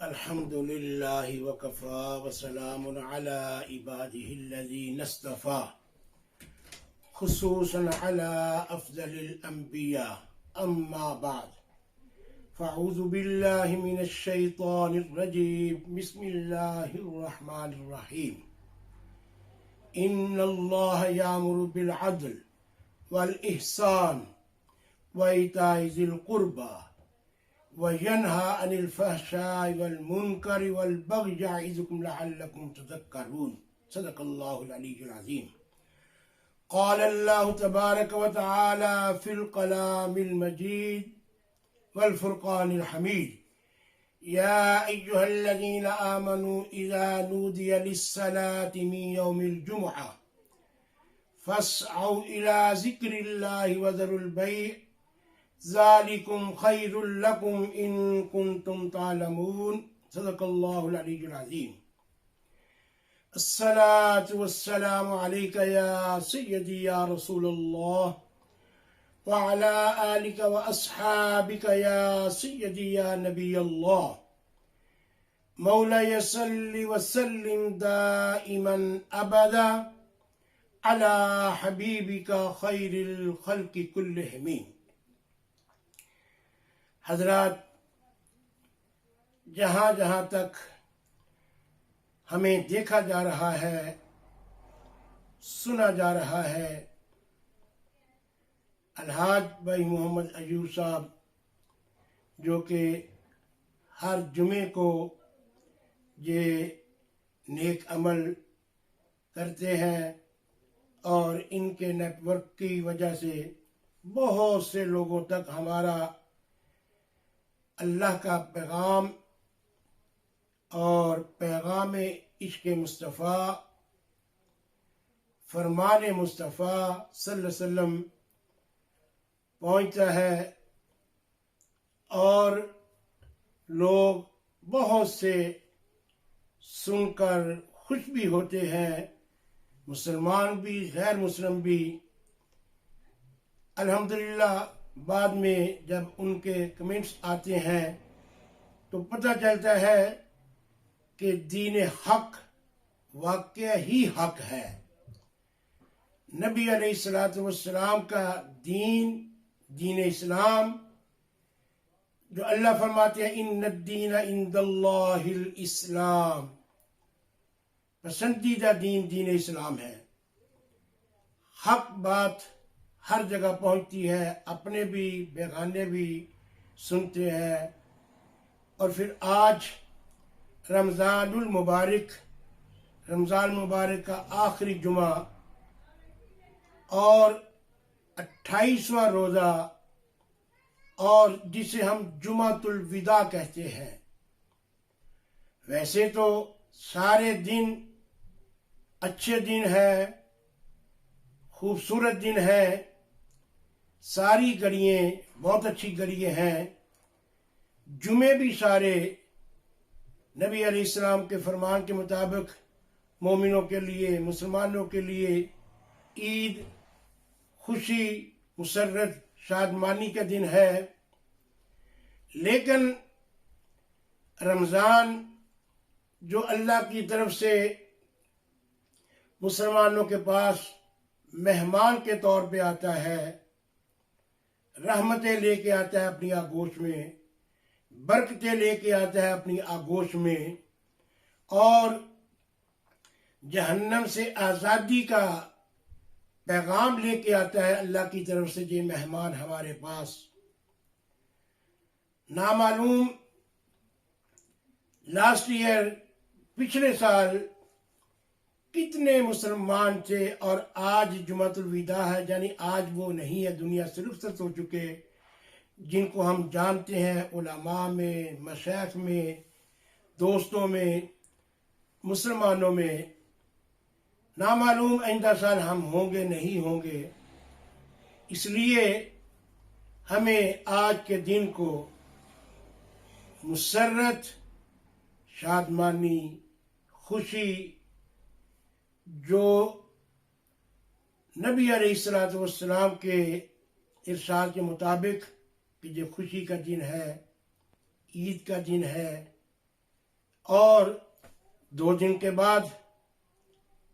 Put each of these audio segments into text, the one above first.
الحمد لله وكفى وسلام على عباده الذين اصطفى خصوصا على أفضل الأنبياء أما بعد فأعوذ بالله من الشيطان الرجيم بسم الله الرحمن الرحيم إن الله يأمر بالعدل والإحسان وإيتاء ذي القربى وينهى عن الفحشاء والمنكر والبغي يعظكم لعلكم تذكرون صدق الله العلي العظيم. قال الله تبارك وتعالى في الكلام المجيد والفرقان الحميد: يا أيها الذين آمنوا إذا نودي للصلاة من يوم الجمعة فاسعوا إلى ذكر الله وذروا البيع ذلكم خير لكم إن كنتم تعلمون صدق الله العلي العظيم. الصلاة والسلام عليك يا سيدي يا رسول الله وعلى آلك وأصحابك يا سيدي يا نبي الله. مولاي صل وسلم دائما أبدا على حبيبك خير الخلق كلهم. حضرات، جہاں جہاں تک ہمیں دیکھا جا رہا ہے، سنا جا رہا ہے، الحاج بھائی محمد ایوب صاحب جو کہ ہر جمعے کو یہ نیک عمل کرتے ہیں اور ان کے نیٹ ورک کی وجہ سے بہت سے لوگوں تک ہمارا اللہ کا پیغام اور پیغام عشق مصطفیٰ، فرمان مصطفیٰ صلی اللہ علیہ وسلم پہنچتا ہے اور لوگ بہت سے سن کر خوش بھی ہوتے ہیں، مسلمان بھی غیر مسلم بھی. الحمدللہ بعد میں جب ان کے کمنٹس آتے ہیں تو پتہ چلتا ہے کہ دین حق واقع ہی حق ہے. نبی علیہ السلام کا دین اسلام جو اللہ فرماتے ہیں ان الدین عند اللہ الاسلام، پسندیدہ دین اسلام ہے. حق بات ہر جگہ پہنچتی ہے، اپنے بھی بیگانے بھی سنتے ہیں. اور پھر آج رمضان المبارک کا آخری جمعہ اور 28واں روزہ، اور جسے ہم جمعۃ الوداع کہتے ہیں. ویسے تو سارے دن اچھے دن ہے، خوبصورت دن ہے، ساری گھڑیاں بہت اچھی گھڑیاں ہیں. جمعے بھی سارے نبی علیہ السلام کے فرمان کے مطابق مومنوں کے لیے، مسلمانوں کے لیے عید، خوشی، مسرت، شادمانی کا دن ہے. لیکن رمضان جو اللہ کی طرف سے مسلمانوں کے پاس مہمان کے طور پہ آتا ہے، رحمتیں لے کے آتا ہے اپنی آغوش میں، برکتیں لے کے آتا ہے اپنی آغوش میں، اور جہنم سے آزادی کا پیغام لے کے آتا ہے اللہ کی طرف سے یہ مہمان ہمارے پاس. نامعلوم لاسٹ ایئر پچھلے سال کتنے مسلمان تھے، اور آج جمعۃ الوداع ہے، یعنی آج وہ نہیں ہے، دنیا سے رخصت ہو چکے، جن کو ہم جانتے ہیں علماء میں، مشائخ میں، دوستوں میں، مسلمانوں میں. نامعلوم آئندہ سال ہم ہوں گے نہیں ہوں گے. اس لیے ہمیں آج کے دن کو مسرت، شادمانی، خوشی، جو نبی علیہ السلام کے ارشاد کے مطابق کہ یہ خوشی کا دن ہے، عید کا دن ہے، اور 2 دن کے بعد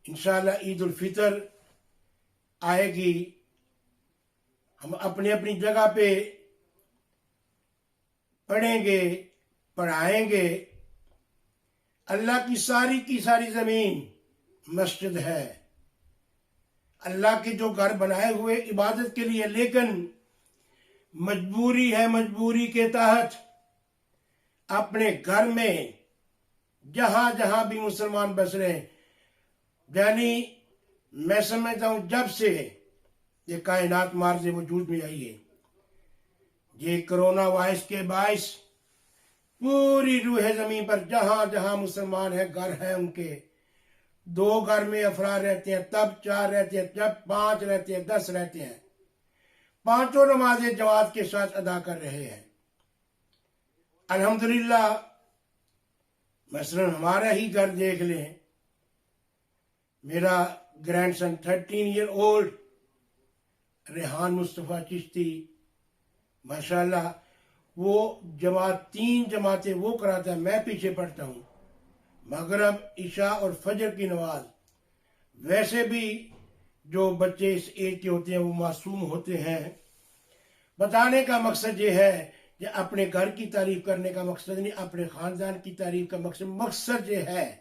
انشاءاللہ عید الفطر آئے گی. ہم اپنی اپنی جگہ پہ پڑھیں گے، پڑھائیں گے. اللہ کی ساری زمین مسجد ہے، اللہ کے جو گھر بنائے ہوئے عبادت کے لیے، لیکن مجبوری ہے، مجبوری کے تحت اپنے گھر میں جہاں جہاں بھی مسلمان بس رہے ہیں، یعنی میں سمجھتا ہوں جب سے یہ کائنات مارز وجود میں آئی ہے، یہ کرونا وائرس کے باعث پوری روح زمین پر جہاں جہاں مسلمان ہیں، گھر ہیں ان کے، 2 گھر میں افراد رہتے ہیں، تب 4 رہتے ہیں، جب 5 رہتے ہیں، 10 رہتے ہیں، 5 نمازیں جماعت کے ساتھ ادا کر رہے ہیں. الحمدللہ. مثلا ہمارا ہی گھر دیکھ لیں، میرا گرینڈ سن 13 ایئر اولڈ ریحان مصطفیٰ چشتی، ماشاءاللہ وہ جماعت 3 جماعتیں وہ کراتا ہے، میں پیچھے پڑھتا ہوں، مغرب، عشاء اور فجر کی نماز. ویسے بھی جو بچے اس ایج کے ہوتے ہیں وہ معصوم ہوتے ہیں. بتانے کا مقصد یہ ہے کہ اپنے گھر کی تعریف کرنے کا مقصد نہیں، اپنے خاندان کی تعریف کا مقصد یہ ہے.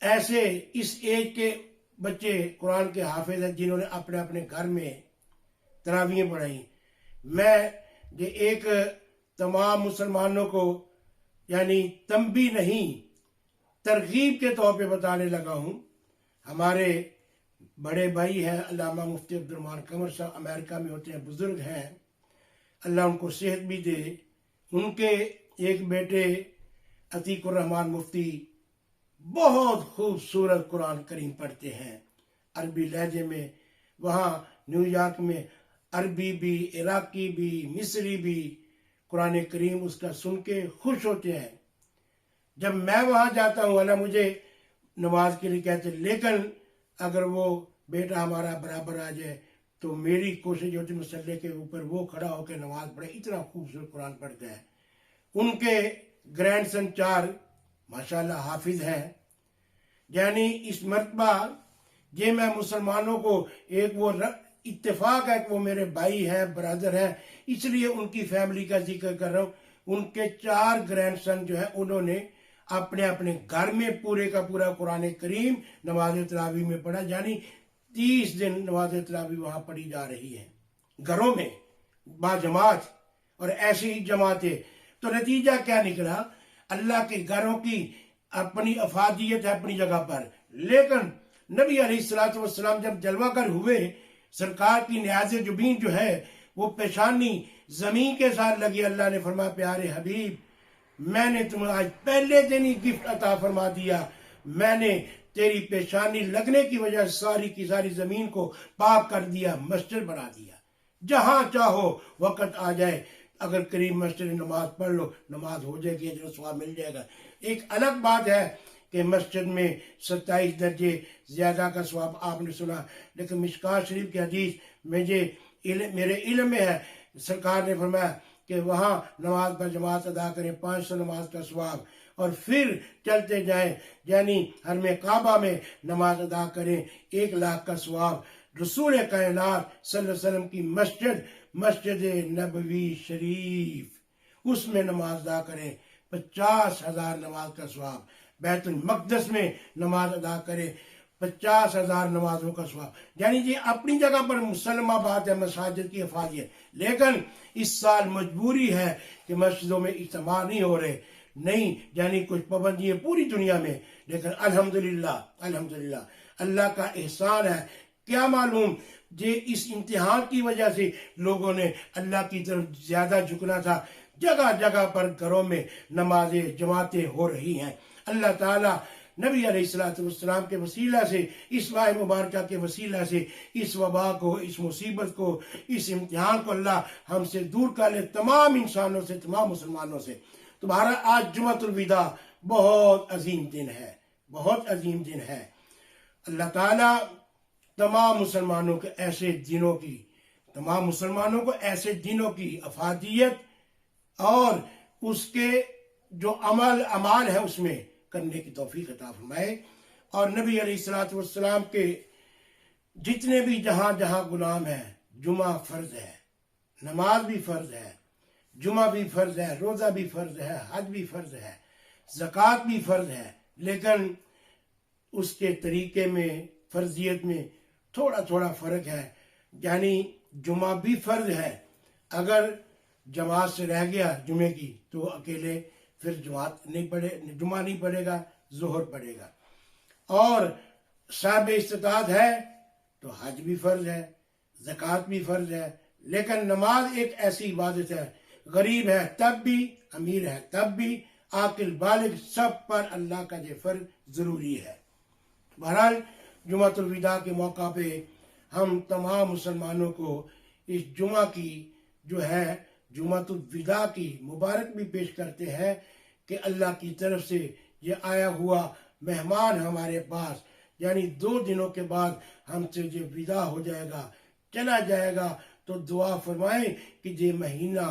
ایسے اس ایج کے بچے قرآن کے حافظ ہیں جنہوں نے اپنے اپنے گھر میں تراویحیں پڑھائی. میں یہ ایک تمام مسلمانوں کو یعنی تنبیہ نہیں، ترغیب کے طور پہ بتانے لگا ہوں. ہمارے بڑے بھائی ہیں علامہ مفتی عبدالرحمان قمر صاحب، امریکہ میں ہوتے ہیں، بزرگ ہیں، اللہ ان کو صحت بھی دے. ان کے ایک بیٹے عتیق الرحمان مفتی بہت خوبصورت قرآن کریم پڑھتے ہیں عربی لہجے میں. وہاں نیو یارک میں عربی بھی، عراقی بھی، مصری بھی قرآن کریم اس کا سن کے خوش ہوتے ہیں. جب میں وہاں جاتا ہوں اللہ مجھے نماز کے لیے کہتے، لیکن اگر وہ بیٹا ہمارا برابر آ جائے تو میری کوشش ہوتی مسلح کے اوپر وہ کھڑا ہو کے نماز پڑھے، اتنا خوبصورت قرآن پڑھتا ہے. ان کے گرینڈ سن 4 ماشاءاللہ حافظ ہیں. یعنی اس مرتبہ یہ میں مسلمانوں کو ایک وہ اتفاق ہے کہ وہ میرے بھائی ہیں، برادر ہیں، اس لیے ان کی فیملی کا ذکر کر رہا ہوں. ان کے 4 گرینڈ سن جو ہے انہوں نے اپنے اپنے گھر میں پورے کا پورا قرآن کریم نماز تراویح میں پڑھا. یعنی 30 دن نماز تراویح وہاں پڑھی جا رہی ہے گھروں میں با جماعت، اور ایسی ہی جماعتیں. تو نتیجہ کیا نکلا؟ اللہ کے گھروں کی اپنی افادیت ہے اپنی جگہ پر، لیکن نبی علیہ السلام جب جلوہ گر ہوئے، سرکار کی نیاز جبین جو ہے وہ پیشانی زمین کے ساتھ لگی. اللہ نے فرمایا پیارے حبیب میں نے تمہیں آج پہلے دن ہی گفٹ عطا فرما دیا، میں نے تیری پیشانی لگنے کی وجہ ساری کی ساری زمین کو پاک کر دیا، مسجد بنا دیا. جہاں چاہو وقت آ جائے، اگر قریب مسجد نماز پڑھ لو، نماز ہو جائے گی، اجر و ثواب مل جائے گا. ایک الگ بات ہے کہ مسجد میں 27 درجے زیادہ کا ثواب آپ نے سنا، لیکن مشکوٰۃ شریف کی حدیث میرے علم میں ہے، سرکار نے فرمایا کہ وہاں نماز پر جماعت ادا کریں 500 نماز کا ثواب، اور پھر چلتے جائیں یعنی حرم کعبہ میں نماز ادا کریں 1 لاکھ کا ثواب. رسول کائنات صلی اللہ علیہ وسلم کی مسجد نبوی شریف، اس میں نماز ادا کریں 50,000 نماز کا ثواب. بیت المقدس میں نماز ادا کریں 50,000 نمازوں کا ثواب. یعنی یہ اپنی جگہ پر مسلمہ بات ہے مساجد کی افادیت، لیکن اس سال مجبوری ہے کہ مسجدوں میں اجتماع نہیں ہو رہے، نہیں یعنی کچھ پابندیاں پوری دنیا میں، لیکن الحمدللہ اللہ کا احسان ہے. کیا معلوم یہ اس امتحان کی وجہ سے لوگوں نے اللہ کی طرف زیادہ جھکنا تھا. جگہ جگہ پر گھروں میں نمازیں جماعتیں ہو رہی ہیں. اللہ تعالیٰ نبی علیہ السلام کے وسیلہ سے، اس ماہ مبارکہ کے وسیلہ سے اس وبا کو، اس مصیبت کو، اس امتحان کو اللہ ہم سے دور کر لے، تمام انسانوں سے، تمام مسلمانوں سے. تمہارا آج جمعۃ الوداع بہت عظیم دن ہے، بہت عظیم دن ہے. اللہ تعالیٰ تمام مسلمانوں کے ایسے دنوں کی افادیت اور اس کے جو عمال ہے اس میں کرنے کی توفیق عطا فرمائے، اور نبی علیہ الصلوۃ والسلام کے جتنے بھی جہاں جہاں غلام ہیں، جمعہ فرض ہے، نماز بھی فرض ہے، جمعہ بھی فرض ہے، روزہ بھی فرض ہے، حج بھی فرض ہے، زکوٰۃ بھی فرض ہے، لیکن اس کے طریقے میں، فرضیت میں تھوڑا تھوڑا فرق ہے۔ یعنی جمعہ بھی فرض ہے، اگر جماعت سے رہ گیا جمعے کی تو اکیلے پھر جمعہ نہیں پڑھے گا، ظہر پڑھے گا، اور صاحب استطاعت ہے تو حج بھی فرض ہے، زکوٰۃ بھی فرض ہے، لیکن نماز ایک ایسی عبادت ہے، غریب ہے تب بھی، امیر ہے تب بھی، عاقل بالغ سب پر اللہ کا یہ فرض ضروری ہے۔ بہرحال جمعۃ الوداع کے موقع پہ ہم تمام مسلمانوں کو اس جمعہ کی جو ہے جمعۃ الوداع کی مبارک بھی پیش کرتے ہیں کہ اللہ کی طرف سے یہ آیا ہوا مہمان ہمارے پاس، یعنی 2 دنوں کے بعد ہم سے یہ ودا ہو جائے گا، چلا جائے گا، تو دعا فرمائیں کہ یہ مہینہ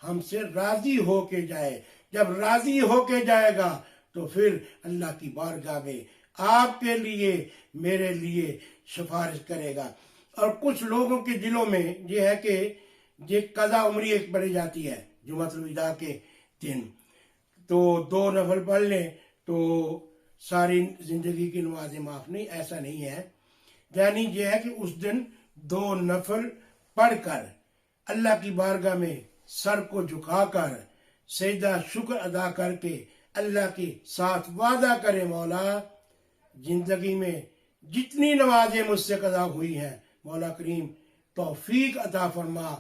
ہم سے راضی ہو کے جائے۔ جب راضی ہو کے جائے گا تو پھر اللہ کی بارگاہ میں آپ کے لیے، میرے لیے سفارش کرے گا۔ اور کچھ لوگوں کے دلوں میں یہ ہے کہ یہ قضا عمری ایک پڑھی جاتی ہے جمعۃ الوداع کے دن، تو 2 نفل پڑھ لیں تو ساری زندگی کی نمازیں معاف، نہیں، ایسا نہیں ہے۔ یعنی یہ ہے کہ اس دن 2 نفل پڑھ کر اللہ کی بارگاہ میں سر کو جھکا کر سجدہ شکر ادا کر کے اللہ کے ساتھ وعدہ کرے، مولا زندگی میں جتنی نمازیں مجھ سے قضا ہوئی ہیں، مولا کریم توفیق عطا فرما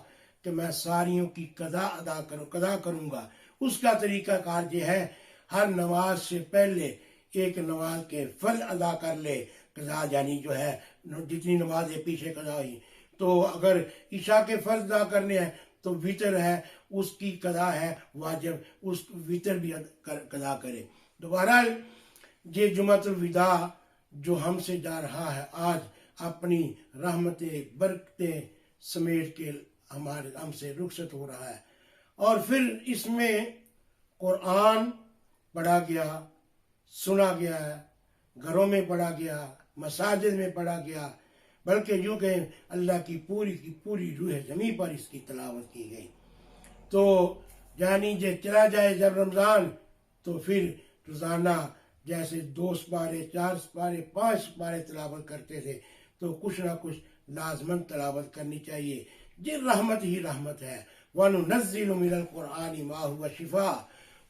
کہ میں ساریوں کی قضا کروں گا۔ اس کا طریقہ کار یہ ہے، ہر نماز سے پہلے ایک نماز کے فرض ادا کر لے، قضا یعنی جو ہے جتنی نمازیں پیچھے قضا ہوئی، تو اگر عشاء کے فرض ادا کرنے ہیں تو وتر ہے، اس کی قضا ہے واجب، اس وتر بھی قضا کرے۔ تو بہرحال یہ جمعۃ الوداع جو ہم سے جا رہا ہے آج، اپنی رحمتیں برکتیں سمیٹ کے ہم سے رخصت ہو رہا ہے، اور پھر اس میں قرآن پڑھا گیا، سنا گیا، گھروں میں پڑھا گیا، مساجد میں پڑھا گیا، بلکہ یوں کہ اللہ کی پوری روح زمین پر اس کی تلاوت کی گئی۔ تو یعنی یہ چلا جائے جب رمضان تو پھر روزانہ جیسے 2 سپارے، 4 سپارے، 5 سپارے تلاوت کرتے تھے، تو کچھ نہ کچھ لازماً تلاوت کرنی چاہیے۔ یہ رحمت ہی رحمت ہے۔ وَنُنَزِّلُ مِنَ الْقُرْآنِ مَا هُوَ شِفَاءٌ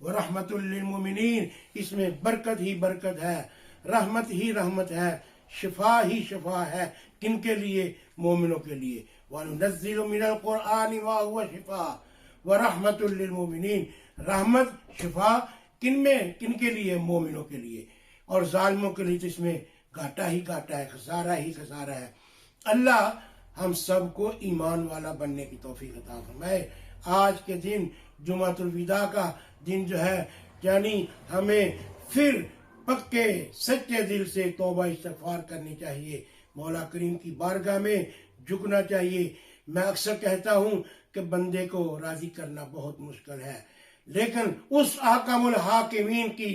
وَرَحْمَةٌ لِّلْمُؤْمِنِينَ، اس میں برکت ہی برکت ہے، رحمت ہی رحمت ہے، شفا ہی شفا ہے، کن کے لیے؟ مومنوں کے لیے۔ وَنُنَزِّلُ مِنَ الْقُرْآنِ مَا هُوَ شِفَاءٌ وَرَحْمَةٌ لِّلْمُؤْمِنِينَ، رحمت شفا کن کے لیے؟ مومنوں کے لیے، اور ظالموں کے لیے تو اس میں گھاٹا ہی گھاٹا ہے، خسارہ ہی خسارہ ہے۔ اللہ ہم سب کو ایمان والا بننے کی توفیق عطا فرمائے۔ آج کے دن جمعۃ الوداع کا دن جو ہے، یعنی ہمیں پھر پکے سچے دل سے توبہ استغفار کرنی چاہیے، مولا کریم کی بارگاہ میں جھکنا چاہیے۔ میں اکثر کہتا ہوں کہ بندے کو راضی کرنا بہت مشکل ہے، لیکن اس احکم الحاکمین کی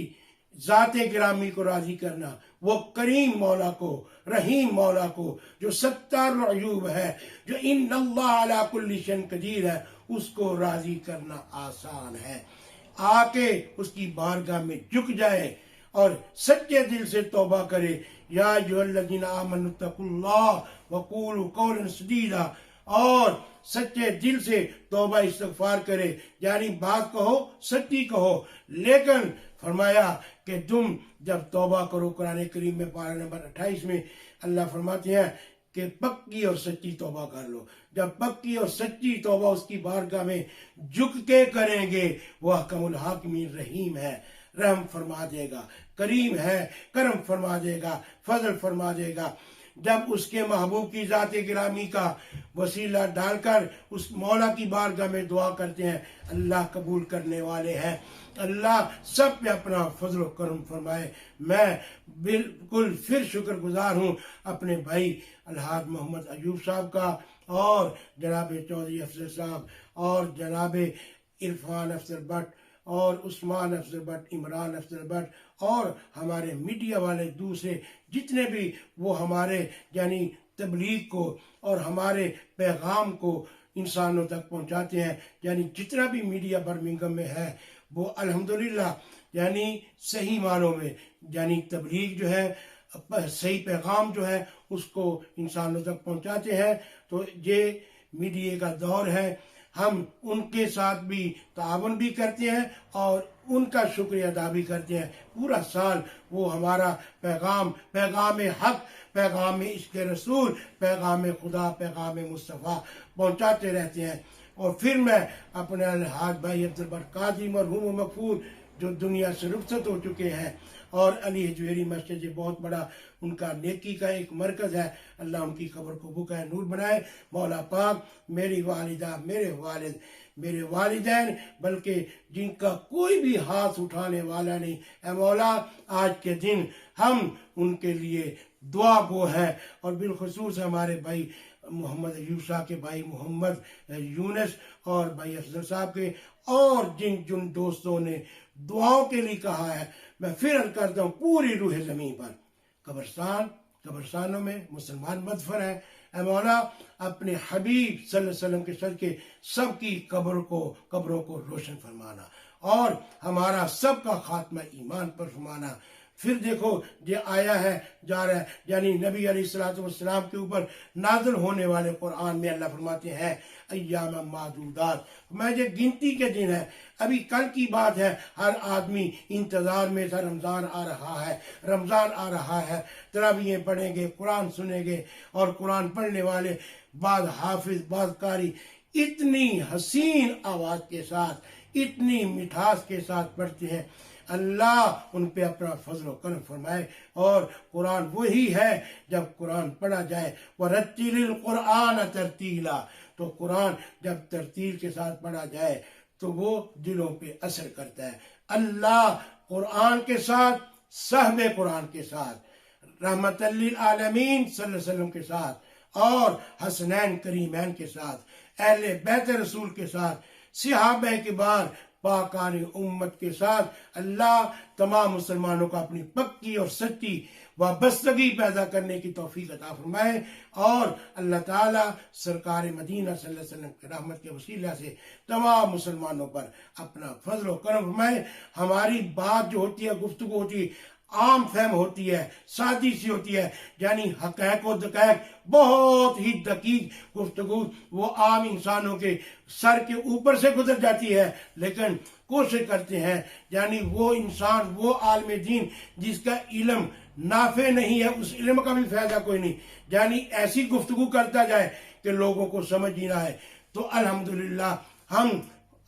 ذات گرامی کو راضی کرنا، وہ کریم مولا کو، رحیم مولا کو، جو ستار العیوب ہے، جو ان اللہ علی کل شیء قدیر ہے، اس کو راضی کرنا آسان ہے۔ آ کے اس کی بارگاہ میں جھک جائے اور سچے دل سے توبہ کرے۔ یا ایھا الذین آمنوا اتقوا اللہ وقولوا قولا سدیدا، اور سچے دل سے توبہ استغفار کرے، یعنی بات کہو، سچی کہو، لیکن فرمایا کہ تم جب توبہ کرو، قرآن کریم میں پارہ نمبر 28 میں اللہ فرماتے ہیں کہ پکی اور سچی توبہ کر لو۔ جب پکی اور سچی توبہ اس کی بارگاہ میں جھک کے کریں گے، وہ احکم الحاکمین رحیم ہے، رحم فرما دے گا، کریم ہے، کرم فرما دے گا، فضل فرما دے گا۔ جب اس کے محبوب کی ذات گرامی کا وسیلہ ڈال کر اس مولا کی بارگاہ میں دعا کرتے ہیں، اللہ قبول کرنے والے ہیں۔ اللہ سب پہ اپنا فضل و کرم فرمائے۔ میں بالکل پھر شکر گزار ہوں اپنے بھائی الحاج محمد ایوب صاحب کا، اور جناب چودھری افضل صاحب، اور جناب عرفان افضل بٹ، اور عثمان افضل بٹ، عمران افضل بٹ اور ہمارے میڈیا والے دوسرے جتنے بھی وہ ہمارے یعنی تبلیغ کو اور ہمارے پیغام کو انسانوں تک پہنچاتے ہیں، یعنی جتنا بھی میڈیا برمنگھم میں ہے وہ الحمدللہ یعنی صحیح معنوں میں یعنی تبلیغ جو ہے، صحیح پیغام جو ہے اس کو انسانوں تک پہنچاتے ہیں۔ تو یہ میڈیا کا دور ہے، ہم ان کے ساتھ بھی تعاون بھی کرتے ہیں اور ان کا شکریہ ادا بھی کرتے ہیں۔ پورا سال وہ ہمارا پیغام حق، پیغام عشق رسول، پیغام خدا، پیغام مصطفیٰ پہنچاتے رہتے ہیں۔ اور پھر میں اپنے الحاج بھائی عبد البر قاضی مرحوم و مغفور جو دنیا سے رخصت ہو چکے ہیں، اور علی حجویری مسجد بہت بڑا ان کا نیکی کا ایک مرکز ہے، اللہ ان کی قبر کو بقع نور بنائے۔ مولا پاک میری والدہ، میرے والد، میرے والدین، بلکہ جن کا کوئی بھی ہاتھ اٹھانے والا نہیں، اے مولا آج کے دن ہم ان کے لیے دعا گو ہیں، اور بالخصوص ہمارے بھائی محمد ایوب صاحب کے بھائی محمد یونس اور بھائی افضل صاحب کے، اور جن دوستوں نے دعاؤں کے لیے کہا ہے، میں پھر عرض کرتا ہوں پوری روح زمین پر قبرستانوں میں مسلمان مدفن ہیں، اے مولا اپنے حبیب صلی اللہ علیہ وسلم کے صدقے سب کی قبروں کو روشن فرمانا، اور ہمارا سب کا خاتمہ ایمان پر فرمانا۔ پھر دیکھو یہ آیا ہے جا رہا ہے، یعنی نبی علیہ السلام کے اوپر نازل ہونے والے قرآن میں اللہ فرماتے ہیں ایام معدودات، میں یہ گنتی کے دن ہے، ابھی کل کی بات ہے، ہر آدمی انتظار میں تھا، رمضان آ رہا ہے، تراویحیں پڑھیں گے، قرآن سنیں گے، اور قرآن پڑھنے والے بعض حافظ، بعض قاری اتنی حسین آواز کے ساتھ، اتنی مٹھاس کے ساتھ پڑھتے ہیں، اللہ ان پہ اپنا فضل و کرم فرمائے۔ اور قرآن وہی ہے، جب قرآن پڑھا جائے وَرَتِّلِ الْقُرْآنَ تَرْتِيلًا، تو قرآن جب ترتیل کے ساتھ پڑھا جائے تو وہ دلوں پہ اثر کرتا ہے۔ اللہ قرآن کے ساتھ، صحب قرآن کے ساتھ، رحمت للعالمین صلی اللہ علیہ وسلم کے ساتھ، اور حسنین کریمین کے ساتھ، اہل بیت رسول کے ساتھ، صحابہ کبار پاکان امت کے ساتھ اللہ تمام مسلمانوں کو اپنی پکی اور سچی وابستگی پیدا کرنے کی توفیق عطا فرمائے، اور اللہ تعالیٰ سرکار مدینہ صلی اللہ علیہ وسلم کی رحمت کے وسیلہ سے تمام مسلمانوں پر اپنا فضل و کرم فرمائے۔ ہماری بات جو ہوتی ہے، گفتگو ہوتی ہے، عام فہم ہوتی ہے، سادی سی ہوتی ہے، یعنی حقائق و دقائق بہت ہی دقیق گفتگو وہ عام انسانوں کے سر کے اوپر سے گزر جاتی ہے، لیکن کوشش کرتے ہیں یعنی وہ انسان، وہ عالم دین جس کا علم نافع نہیں ہے، اس علم کا بھی فائدہ کوئی نہیں، یعنی ایسی گفتگو کرتا جائے کہ لوگوں کو سمجھ ہی نہ آئے۔ تو الحمدللہ ہم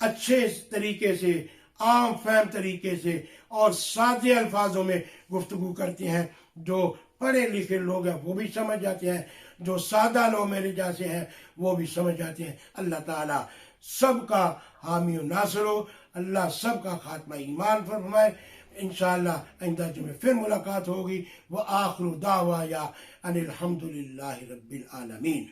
اچھے طریقے سے، عام فہم طریقے سے اور سادے الفاظوں میں گفتگو کرتے ہیں، جو پڑھے لکھے لوگ ہیں وہ بھی سمجھ جاتے ہیں، جو سادہ لوگ میرے جیسے ہیں وہ بھی سمجھ جاتے ہیں۔ اللہ تعالیٰ سب کا حامی و ناصر ہو، اللہ سب کا خاتمہ ایمان پر فرمائے۔ انشاءاللہ آئندہ جمعے پھر ملاقات ہوگی۔ وآخر دعوایا ان الحمدللہ رب العالمین۔